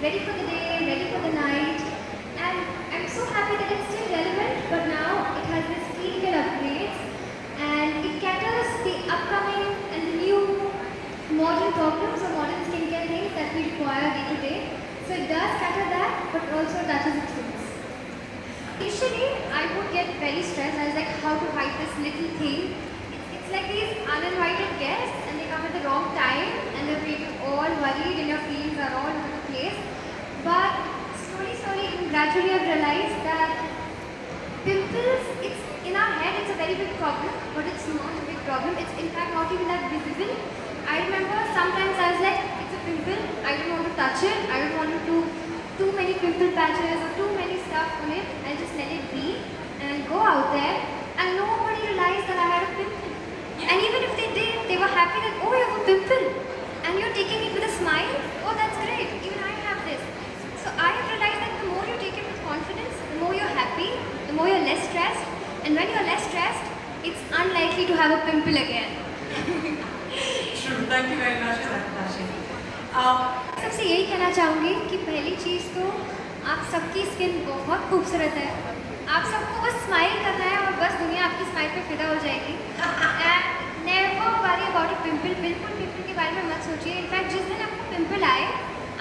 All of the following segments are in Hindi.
ready for the day, ready for the night, and I'm so happy that it's still relevant, but now it has this clinical upgrades, and it caters the upcoming and the new modern problems or modern skincare things that we require day to day. So it does cater that, but also touches its roots. Initially, I would get very stressed. I was like, how to hide this little thing? It's like these uninvited guests, and they come at the wrong time, and they make you all worried, and your feelings are all over the place. But slowly, and gradually, I've realized that pimples, it's in our head, it's a very big problem, but it's not a big problem. It's in fact not even that visible. I remember sometimes I was like, it's a pimple, I don't want to touch it, I don't want to do too many pimple patches or too many stuff on it. I'll just let it be and go out there, and nobody realized that I had a pimple. And even if they did, they were happy that, oh, you have a pimple and you're taking it with a smile. Oh, that's great, even I have this. So I have realized that the more you take it with confidence, the more you're happy, the more you're less stressed. And when you're less stressed, it's unlikely to have a pimple again. True. Thank you very much for that, Rashi. सबसे यही कहना चाहूँगी कि पहली चीज़ तो आप सबकी स्किन बहुत खूबसूरत है. आप सबको बस स्माइल करना है और बस दुनिया आपकी स्माइल पे फिदा हो जाएगी. And never worry about a pimple. बिल्कुल पिंपल के बारे में मत सोचिए. इनफैक्ट जिस दिन आपको पिंपल आए,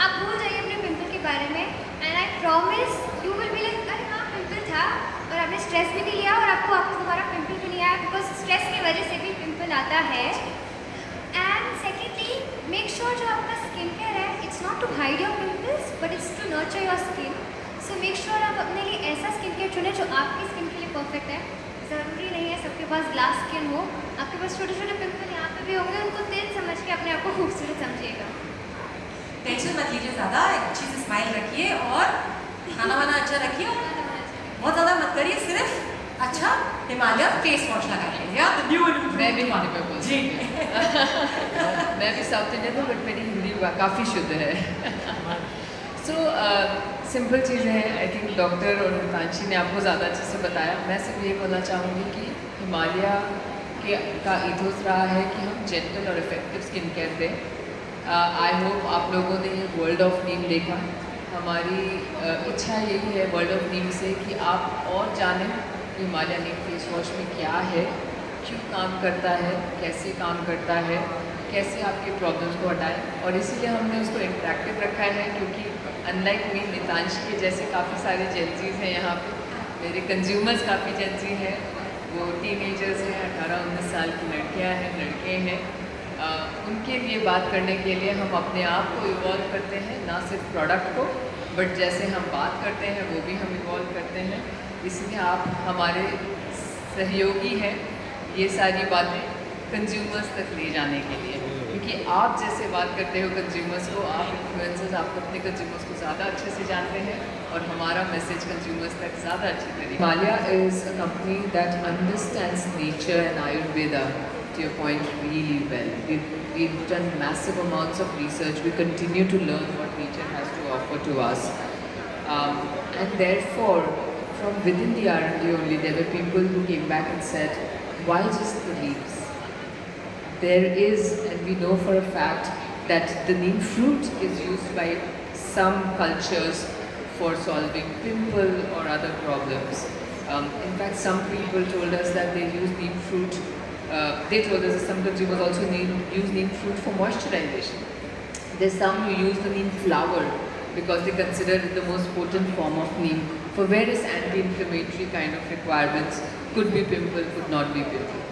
आप भूल जाइए अपने पिंपल के बारे में. And I promise you will be like, अरे हाँ पिंपल था और आपने स्ट्रेस भी नहीं लिया और आपको दोबारा पिंपल भी नहीं आया, बिकॉज स्ट्रेस की वजह से भी पिंपल आता है. एंड सेकेंडली, मेक श्योर जो आपका स्किन केयर है, it's not to hide your pimples but it's to nurture your skin. So make sure आप अपने लिए ऐसा स्किन केयर चुने जो आपकी स्किन के लिए परफेक्ट है. ज़रूरी नहीं है सबके पास ग्लास स्किन हो. आपके पास छोटे छोटे पिंपल यहाँ पे भी होंगे, उनको तिल समझ के अपने आप को खूबसूरत समझिएगा. टेंशन मत लीजिए ज़्यादा, एक अच्छी सी स्माइल रखिए और खाना वाना अच्छा रखिए और बहुत ज़्यादा मत करिए. सिर्फ अच्छा हिमालय फेस वॉश लगा लीजिए. मैं भी हिंदी में बोल जी. मैं भी साउथ इंडियन हूँ, बट मेरी हिंदी काफ़ी शुद्ध है. सो सिंपल चीज़ें हैं. आई थिंक डॉक्टर और मितांशी ने आपको ज़्यादा अच्छे से बताया. मैं सिर्फ ये बोलना चाहूँगी कि हिमालय का ईथोस रहा है कि हम जेंटल और इफेक्टिव स्किन केयर दें. आई होप आप लोगों ने ये वर्ल्ड ऑफ नीम देखा. हमारी इच्छा यही है वर्ल्ड ऑफ नीम से कि आप और जानें हिमालय नीम फेस वॉश में क्या है, क्यों काम करता है, कैसे काम करता है, कैसे आपके प्रॉब्लम्स को हटाएं. और इसीलिए हमने उसको इंटरेक्टिव रखा है, क्योंकि अनलाइक मी, मितांशी के जैसे काफ़ी सारे जेंजीज हैं यहाँ पे. मेरे कंज्यूमर्स काफ़ी जेंजी हैं. वो टीनेजर्स हैं, 18-19 साल की लड़कियाँ हैं, लड़के हैं. उनके लिए बात करने के लिए हम अपने आप को इवॉल्व करते हैं, ना सिर्फ प्रोडक्ट को, बट जैसे हम बात करते हैं वो भी हम इवॉल्व करते हैं. इसलिए आप हमारे सहयोगी हैं ये सारी बातें कंज्यूमर्स तक ले जाने के लिए, क्योंकि आप जैसे बात करते हो कंज्यूमर्स को, आप इन्फ्लुएंसर्स, आप अपने कंज्यूमर्स को ज़्यादा अच्छे से जानते हैं और हमारा मैसेज कंज्यूमर्स तक ज़्यादा अच्छी तरीके. Himalaya is a company that understands nature and Ayurveda to your point really well. We've done massive amounts of research. We continue to learn what nature has to offer to us. And therefore, from within the R&D only, there were people who came back and said, why just the leaves? There is, and we know for a fact, that the neem fruit is used by some cultures for solving pimple or other problems. In fact, some people told us that they use neem fruit. They told us that some consumers also use neem fruit for moisturization. There's some who use the neem flower because they consider it the most potent form of neem for various anti-inflammatory kind of requirements. Could be pimple, could not be pimple.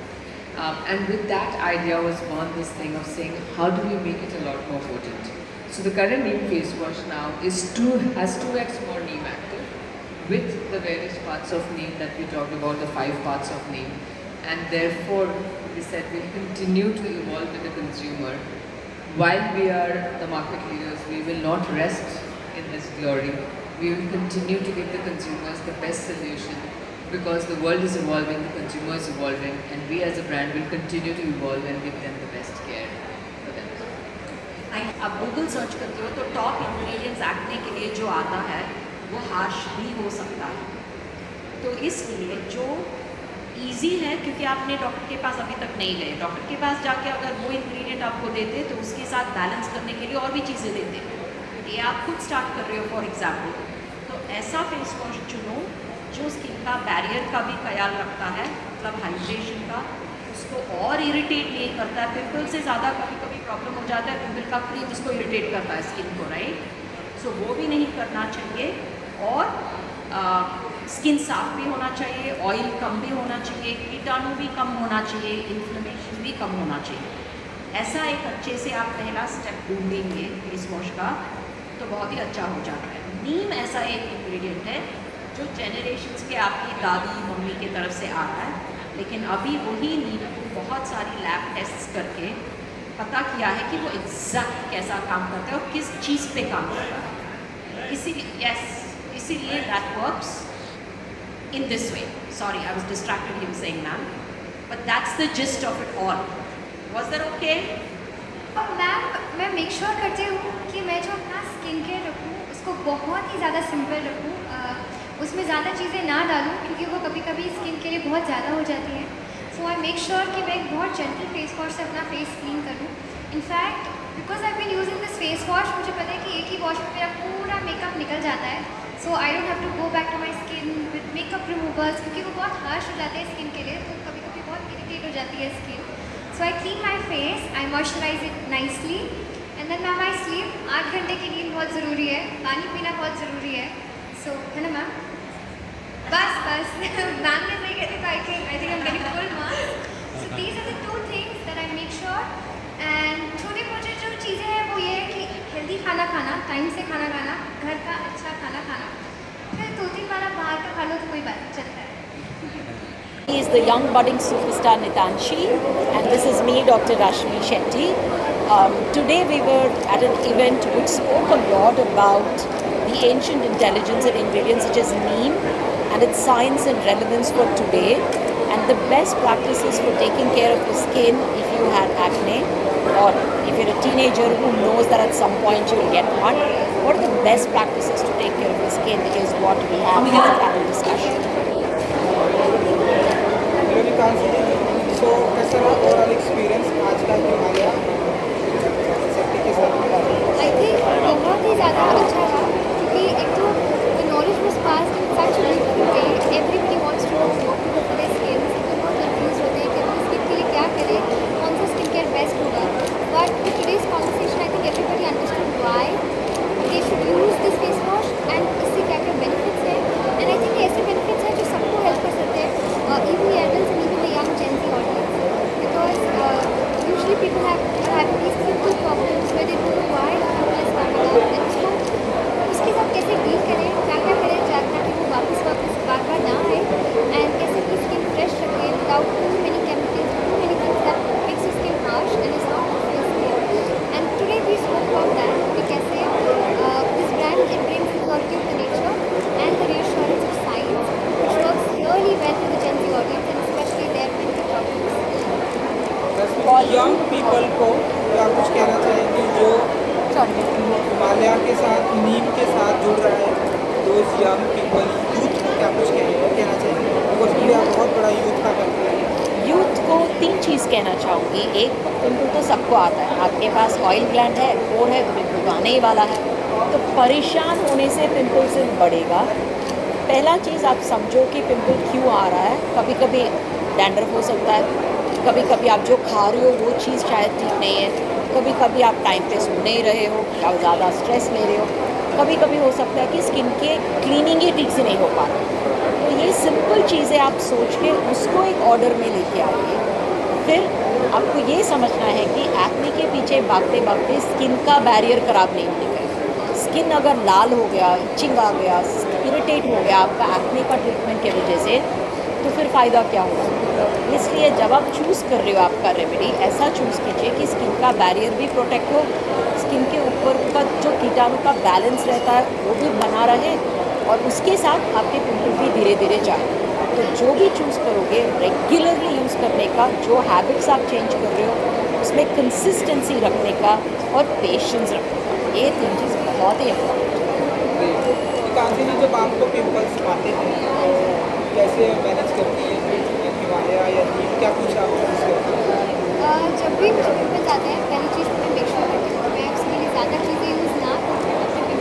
And with that idea was born this thing of saying, how do we make it a lot more potent? So the current neem face wash now has 2x more neem active with the various parts of neem that we talked about, the 5 parts of neem. And therefore, we said we'll continue to evolve with the consumer. While we are the market leaders, we will not rest in this glory. We will continue to give the consumers the best solution, because the world is evolving, the consumer is evolving, and we as a brand will continue to evolve and give them the best care for them. आप गूगल सर्च करते हो तो टॉप इंग्रेडिएंट्स एक्ने के लिए जो आता है वो हार्श भी हो सकता है. तो इसलिए जो ईजी है, क्योंकि आपने डॉक्टर के पास अभी तक नहीं गए, डॉक्टर के पास जाके अगर वो इंग्रेडिएंट आपको देते तो उसके साथ बैलेंस करने के लिए और भी चीज़ें देते. चाहिए, आप खुद स्टार्ट कर रहे हो फॉर एग्जाम्पल, तो ऐसा फेस वॉश चुनो जो स्किन का बैरियर का भी ख्याल रखता है, मतलब हाइड्रेशन का, उसको और इरिटेट नहीं करता है। पिंपल से ज़्यादा कभी कभी प्रॉब्लम हो जाता है, पिंपल का क्रीम उसको इरिटेट करता है स्किन को, राइट। सो वो भी नहीं करना चाहिए, और स्किन साफ भी होना चाहिए, ऑयल कम भी होना चाहिए, कीटाणु भी कम होना चाहिए, इन्फ्लेमेशन भी कम होना चाहिए। ऐसा एक अच्छे से आप पहला स्टेप ढूंढेंगे फेस वॉश का तो बहुत ही अच्छा हो जाता है। नीम ऐसा एक इंग्रेडिएंट है जो जेनरेशन्स के आपकी दादी मम्मी की तरफ से आ रहा है, लेकिन अभी वही नीम को बहुत सारी लैब टेस्ट्स करके पता किया है कि वो एग्जैक्ट कैसा काम करता है और किस चीज़ पे काम करता है। इसीलिए that works in this way. Sorry, I was distracted, he was saying ma'am. But that's the gist of it all. Was that okay? और मैम मैं मेक श्योर करती हूँ कि मैं जो अपना स्किन केयर रखूँ उसको बहुत ही ज़्यादा सिंपल रखूँ, उसमें ज़्यादा चीज़ें ना डालूँ क्योंकि वो कभी कभी स्किन के लिए बहुत ज़्यादा हो जाती हैं। सो आई मेक श्योर कि मैं एक बहुत जेंटल फेस वॉश से अपना फेस क्लीन करूँ। In fact because I been using this face wash, मुझे पता है कि एक ही वॉश में मेरा पूरा मेकअप निकल जाता है। So I don't have to go back to my skin with makeup removers क्योंकि वो बहुत हार्श हो जाते हैं स्किन के लिए, तो कभी कभी बहुत इरिटेट हो जाती है skin. So I clean my face, I moisturise it nicely and then ma'am I sleep. 8 घंटे की नींद बहुत ज़रूरी है, पानी पीना बहुत ज़रूरी है। सो है ना मैम? बस मैम ने सही कहती, तो I think I am getting full marks. So these are the 2 things that I make sure. And छोटे मोटे जो चीज़ें हैं वो ये है कि हेल्दी खाना खाना, टाइम से खाना खाना, घर का अच्छा खाना खाना, फिर 2-3 बार आप बाहर का खा लो तो कोई बात नहीं, चलता है। He is the young budding superstar Nitanshi, and this is me, Dr. Rashmi Shetty. Today we were at an event which spoke a lot about the ancient intelligence and ingredients such as neem and its science and relevance for today, and the best practices for taking care of the skin if you had acne, or if you're a teenager who knows that at some point you'll get one. What are the best practices to take care of the skin is what we have as a panel discussion. So, कैसा रहा ओवरऑल एक्सपीरियंस आज का हिमालय सेफ्टी के साथ? आई थिंक बहुत ही ज़्यादा अच्छा रहा क्योंकि एक तो the knowledge was passed in such a beautiful way, everybody wants to know what to do for their skin. सब लोग बहुत कंफ्यूज होते हैं कि अपनी स्किन के लिए क्या करें, कौन सा स्किन केयर बेस्ट होगा। But with today's conversation I think everybody understood why they should use this face wash and इससे क्या क्या बेनिफिट्स हैं। एंड आई थिंक ऐसे बेनिफिट्स हैं जो सबको हेल्प कर सकते हैं, even the adults and even the young Gen Z audience, because usually people are having these simple problems where they don't know why the pimple is coming up, and so उसके साथ कैसे डील करें, क्या क्या करें ताकि वो वापस बार बार ना आए, एंड कैसे अपनी स्किन फ्रेश रखें without too many chemicals, too many things that makes your skin harsh and is not good for your skin. And today we spoke about that कि कैसे this brand can bring purity of the nature and the reassurance of science, which works really well for the Gen Z audience and especially their mental problems. और यंग पीपल को क्या कुछ कहना चाहेंगे जो हिमालय के साथ, नीम के साथ जुड़ रहा है, दोज यंग पीपल, यूथ को क्या कुछ कहना चाहेंगे? बिकॉज इंडिया बहुत बड़ा यूथ का कंट्री है। यूथ को 3 चीज़ कहना चाहूँगी। एक, पिंपल तो सबको आता है, आपके पास ऑयल ग्लैंड है, पोर है, तो पिंपल तो आने ही वाला है, तो परेशान होने से पिंपल से बढ़ेगा। पहला चीज़ आप समझो कि पिंपल क्यों आ रहा है। कभी कभी डैंड्रफ हो सकता है, कभी कभी आप जो खा रहे हो वो चीज़ शायद ठीक नहीं है, कभी कभी आप टाइम पे सो नहीं रहे हो या ज़्यादा स्ट्रेस ले रहे हो, कभी कभी हो सकता है कि स्किन के क्लीनिंग ही ठीक से नहीं हो पा रहा। तो ये सिंपल चीज़ें आप सोच के उसको एक ऑर्डर में लेके आइए। फिर आपको ये समझना है कि एक्ने के पीछे भागते भागते स्किन का बैरियर ख़राब नहीं होने चाहिए। स्किन अगर लाल हो गया, इचिंग आ गया, इरिटेट हो गया आपका एक्ने का ट्रीटमेंट की वजह से, तो फिर फ़ायदा क्या होगा? इसलिए जब आप चूज़ कर रहे हो आपका रेमेडी, ऐसा चूज़ कीजिए कि स्किन का बैरियर भी प्रोटेक्ट हो, स्किन के ऊपर का जो कीटाणु का बैलेंस रहता है वो भी बना रहे, और उसके साथ आपके पिंपल भी धीरे धीरे जाए। तो जो भी चूज़ करोगे रेगुलरली यूज़ करने का, जो हैबिट्स आप चेंज कर रहे हो उसमें कंसिस्टेंसी रखने का और पेशेंस रखने का, ये 3 चीज़ बहुत ही इम्पोर्टेंट है। जब आपको पिंपल्स आते हैं कैसे मैनेज करती है हिमालय या नीम, क्या कुछ आप यूज़ करती हैं? जब भी मुझे पिंपल्स आते हैं, पहली चीज़ तो मैं मेक श्योर करती हूँ मैं उसके लिए ज़्यादा चीज़ें यूज़ ना करूँ, अपने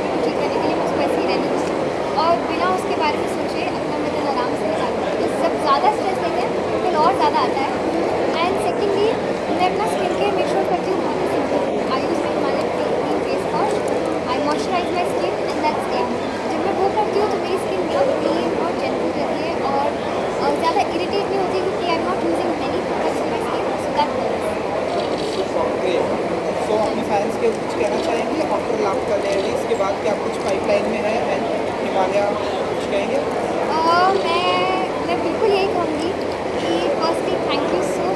के कुछ कहना चाहेंगे आफ्टर लाफ्टर लेडीज के बाद क्या कुछ पाइपलाइन में है एंड हिमालय कुछ कहेंगे? मैं बिल्कुल यही कहूँगी कि फर्स्टली थैंक यू सो